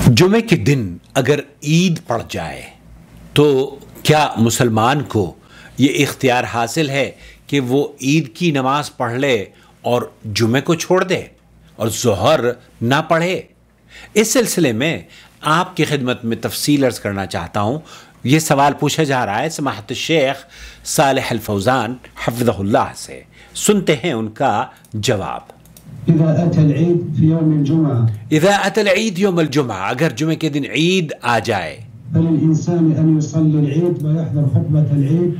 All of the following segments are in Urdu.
جمعے کے دن اگر عید پڑ جائے تو کیا مسلمان کو یہ اختیار حاصل ہے کہ وہ عید کی نماز پڑھ لے اور جمعے کو چھوڑ دے اور ظہر نہ پڑھے؟ اس سلسلے میں آپ کی خدمت میں تفصیل عرض کرنا چاہتا ہوں۔ یہ سوال پوچھا جا رہا ہے سماحت الشیخ صالح الفوزان حفظہ اللہ سے، سنتے ہیں ان کا جواب۔ اذا اتى العيد في يوم الجمعة اذا اتى العيد يوم الجمعة، اگر جمعے کے دن عید آ جائے فللإنسان أن يصلي العيد ويحضر خطبة العيد،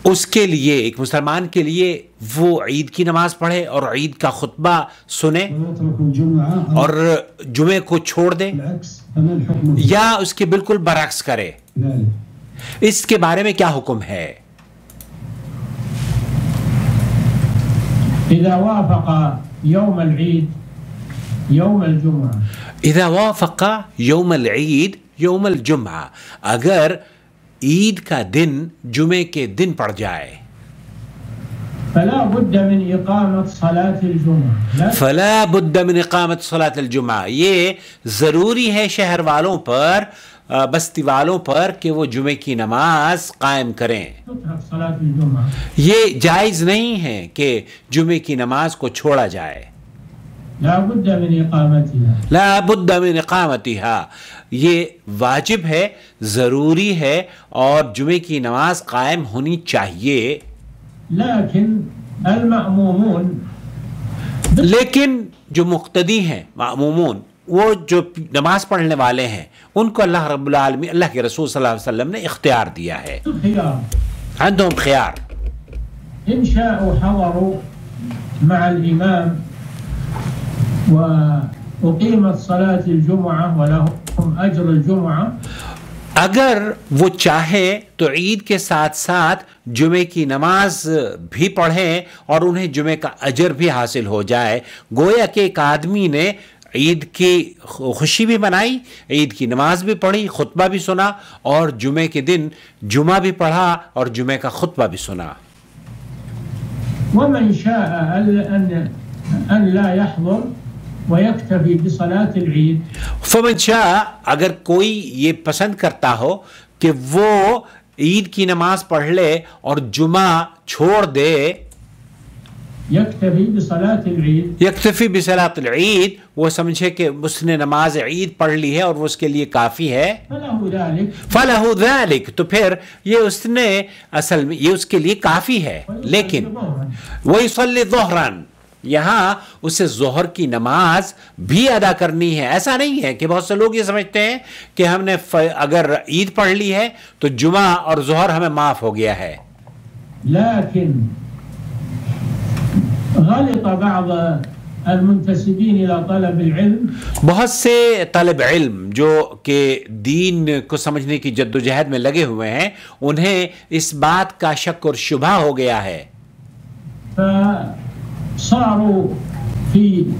اس کے لیے، ایک مسلمان کے لیے، وہ عید کی نماز پڑھے اور عید کا خطبہ سنے ويترك الجمعة اور جمعے کو چھوڑ دے، بالعكس، فما الحكم یا اس کے بالکل برعکس کرے؟ في ذلك؟ اس کے بارے میں کیا حکم ہے؟ إذا وافق يوم العيد يوم الجمعة، اذا وافق یوم العید یوم الجمعہ، اگر عید کا دن جمعے کے دن پڑ جائے فلا بد من إقامة صلاة الجمعة، فلا بد من اقامت صلاة الجمعہ، یہ ضروری ہے شہر والوں پر، بستی والوں پر، کہ وہ جمعے کی نماز قائم کریں۔ تترك صلاة الجمعة، یہ جائز نہیں ہے کہ جمعے کی نماز کو چھوڑا جائے۔ لا بد من إقامتها، لا بد من اقامتها، یہ واجب ہے، ضروری ہے، اور جمعے کی نماز قائم ہونی چاہیے۔ لكن المأمومون لیکن جو مقتدی ہیں، معمومون، وہ جو نماز پڑھنے والے ہیں، ان کو اللہ رب العالمین، اللہ کے رسول صلی اللہ علیہ وسلم نے اختیار دیا ہے، خيار، عندهم خیار۔ إن شاءوا حضروا مع الإمام وأقيمت صلاة الجمعة ولهم أجر الجمعة، اگر وہ چاہیں تو عید کے ساتھ ساتھ جمعے کی نماز بھی پڑھیں اور انہیں جمعے کا اجر بھی حاصل ہو جائے، گویا کہ ایک آدمی نے عید کی خوشی بھی منائی، عید کی نماز بھی پڑھی، خطبہ بھی سنا، اور جمعے کے دن جمعہ بھی پڑھا اور جمعے کا خطبہ بھی سنا۔ ومن شاء أن لا يحضر ويكتفي بصلاة العيد، فمن شاء، اگر کوئی یہ پسند کرتا ہو کہ وہ عید کی نماز پڑھ لے اور جمعہ چھوڑ دے، يكتفي بصلاة العيد، یکتفی بصلاۃ العید، وہ سمجھے کہ اس نے نماز عید پڑھ لی ہے اور وہ اس کے لیے کافی ہے، فله ذلك، فَلَهُ ذَلِكَ، تو پھر یہ اس نے اصل میں یہ اس کے لیے کافی ہے۔ لیکن وَيُصَلِّ ظُهْرًا، یہاں اسے ظہر کی نماز بھی ادا کرنی ہے۔ ایسا نہیں ہے کہ بہت سے لوگ یہ سمجھتے ہیں کہ ہم نے اگر عید پڑھ لی ہے تو جمعہ اور ظہر ہمیں معاف ہو گیا ہے۔ لكن غلط بعض المنتسبين إلى طلب العلم، بہت سے طالب علم جو کہ دین کو سمجھنے کی جد و جہد میں لگے ہوئے ہیں، انہیں اس بات کا شک اور شبہ ہو گیا ہے، فصاروا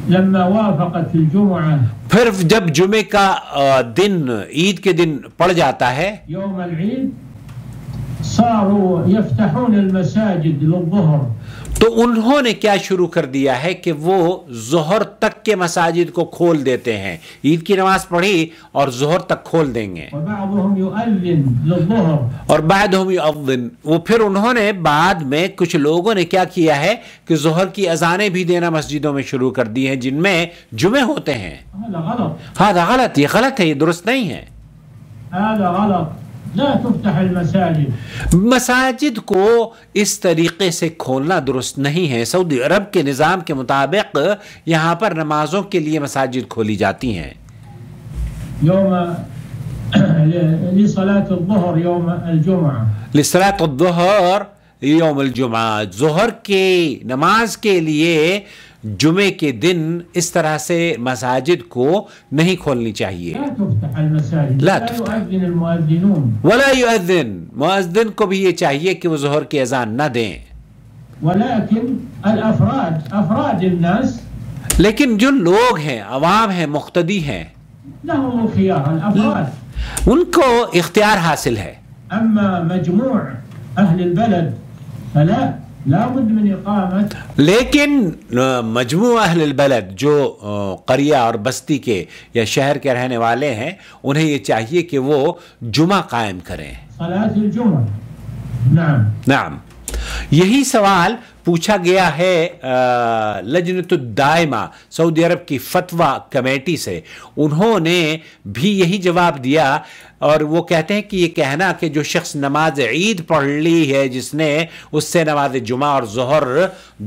لما وافقت الجمعة پھر جب جمعے کا دن عید کے دن پڑ جاتا ہے يوم العيد صاروا يفتحون المساجد للظهر، تو انہوں نے کیا شروع کر دیا ہے کہ وہ ظہر تک کے مساجد کو کھول دیتے ہیں، عید کی نماز پڑھی اور ظہر تک کھول دیں گے، وبعضهم يؤذن للظهر، اور بعدهم يؤذن، وہ پھر انہوں نے بعد میں کچھ لوگوں نے کیا کیا ہے کہ ظہر کی اذانیں بھی دینا مسجدوں میں شروع کر دی ہیں جن میں جمعے ہوتے ہیں۔ هذا غلط، ہاں غلط، یہ غلط ہے، یہ درست نہیں ہے۔ هذا غلط، لا تفتح المساجد، مساجد کو اس طریقے سے کھولنا درست نہیں ہے۔ سعودی عرب کے نظام کے مطابق یہاں پر نمازوں کے لیے مساجد کھولی جاتی ہیں، يوم لصلاة الظهر يوم الجمعة، لصلاۃ الظہر یوم الجمعہ، ظہر کی نماز کے لیے جمعے کے دن اس طرح سے مساجد کو نہیں کھولنی چاہیے۔ لا تفتح المساجد، لا لا تفتح. يؤذن المؤذنون، ولا يؤذن، مؤذن کو بھی یہ چاہیے کہ وہ ظہر کی اذان نہ دیں، ولكن أفراد الناس لیکن جو لوگ ہیں، عوام ہیں، مقتدی ہیں، لهم الخيار، الأفراد، ان کو اختیار حاصل ہے۔ أما مجموع أهل البلد فلا، لا بد من إقامة. لیکن مجموع اہل البلد جو قریہ اور بستی کے یا شہر کے رہنے والے ہیں انہیں یہ چاہیے کہ وہ جمعہ قائم کریں. صلاة الجمعة. نعم. نعم. یہی سوال پوچھا گیا ہے لجنۃ الدائمہ سعودی عرب کی فتویٰ کمیٹی سے. انہوں نے بھی یہی جواب دیا اور وہ کہتے ہیں کہ یہ کہنا کہ جو شخص نماز عید پڑھ لی ہے جس نے اس سے نماز جمعہ اور ظہر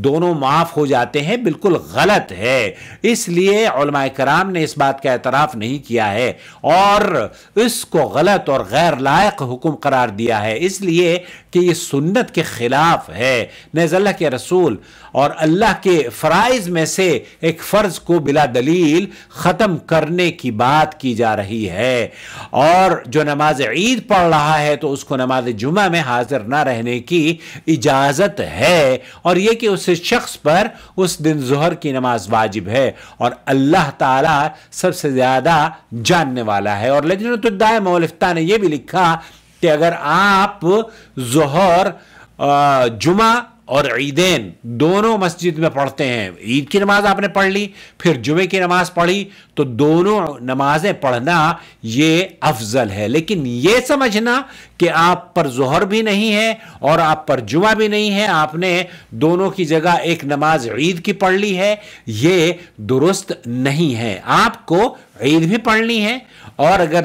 دونوں معاف ہو جاتے ہیں بالکل غلط ہے. اس لیے علماء کرام نے اس بات کا اعتراف نہیں کیا ہے اور اس کو غلط اور غیر لائق حکم قرار دیا ہے اس لیے کہ یہ سنت کے خلاف ہے. نیز اللہ کے رسول اور اللہ کے فرائض میں سے ایک فرض کو بلا دلیل ختم کرنے کی بات کی جا رہی ہے اور جو نماز عید پڑھ رہا ہے تو اس کو نماز جمعہ میں حاضر نہ رہنے کی اجازت ہے اور یہ کہ اس شخص پر اس دن ظہر کی نماز واجب ہے اور اللہ تعالی سب سے زیادہ جاننے والا ہے. اور لجنۃ الدائمہ والافتاء نے یہ بھی لکھا کہ اگر آپ ظہر جمعہ اور عیدین دونوں مسجد میں پڑھتے ہیں، عید کی نماز آپ نے پڑھ لی پھر جمعے کی نماز پڑھی تو دونوں نمازیں پڑھنا یہ افضل ہے. لیکن یہ سمجھنا کہ آپ پر ظہر بھی نہیں ہے اور آپ پر جمعہ بھی نہیں ہے، آپ نے دونوں کی جگہ ایک نماز عید کی پڑھ لی ہے، یہ درست نہیں ہے. آپ کو عید بھی پڑھنی ہے اور اگر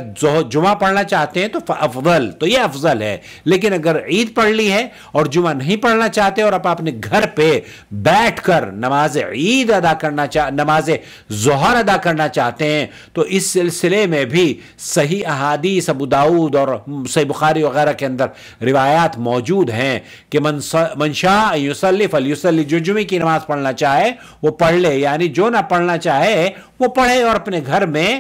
جمعہ پڑھنا چاہتے ہیں تو افضل تو یہ افضل ہے. لیکن اگر عید پڑھ لی ہے اور جمعہ نہیں پڑھنا چاہتے اور آپ اپنے گھر پہ بیٹھ کر نماز عید ادا کرنا نماز ظہر ادا کرنا چاہتے ہیں تو اس سلسلے میں بھی صحیح احادیث ابو داؤد اور صحیح بخاری وغیرہ کے اندر روایات موجود ہیں کہ من شاء یصلی فلیصلی، جو جمعے کی نماز پڑھنا چاہے وہ پڑھ لے، یعنی جو نہ پڑھنا چاہے وہ پڑھے اور اپنے گھر میں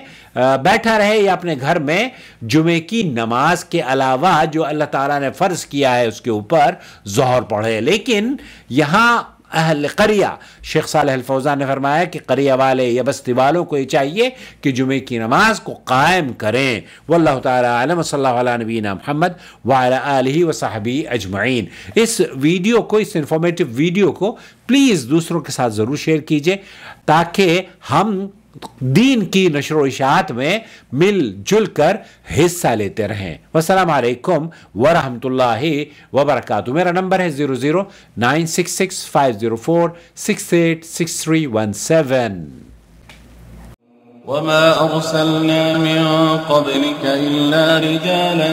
بیٹھا رہے یا اپنے گھر میں جمعے کی نماز کے علاوہ جو اللہ تعالیٰ نے فرض کیا ہے اس کے اوپر ظہر پڑھے. لیکن یہاں اہل قریہ شیخ صالح الفوزان نے فرمایا کہ قریہ والے یا بستی والوں کو یہ چاہیے کہ جمعے کی نماز کو قائم کریں. واللہ تعالی اعلم. صلی اللہ علیہ نبینا محمد وعلی آلہ وصحبہ اجمعین. اس ویڈیو کو، اس انفارمیٹو ویڈیو کو پلیز دوسروں کے ساتھ ضرور شیئر کیجئے تاکہ ہم دین کی نشر و اشاعت میں مل جل کر حصہ لیتے رہیں. والسلام علیکم ورحمۃ اللہ وبرکاتہ. میرا نمبر ہے 0096650468631 وما أرسلنا من قبلك إلا رجالا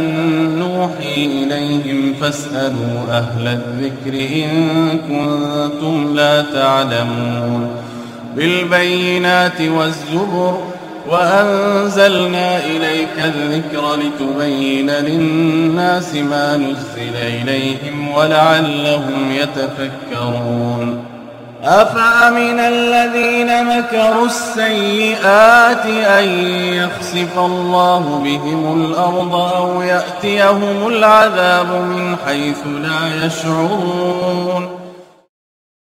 نوحي إليهم فاسألوا أهل الذكر إن كنتم لا تعلمون. بالبينات والزبر وأنزلنا إليك الذكر لتبين للناس ما نزل إليهم ولعلهم يتفكرون. أفأمن الذين مكروا السيئات أن يخسف الله بهم الأرض أو يأتيهم العذاب من حيث لا يشعرون.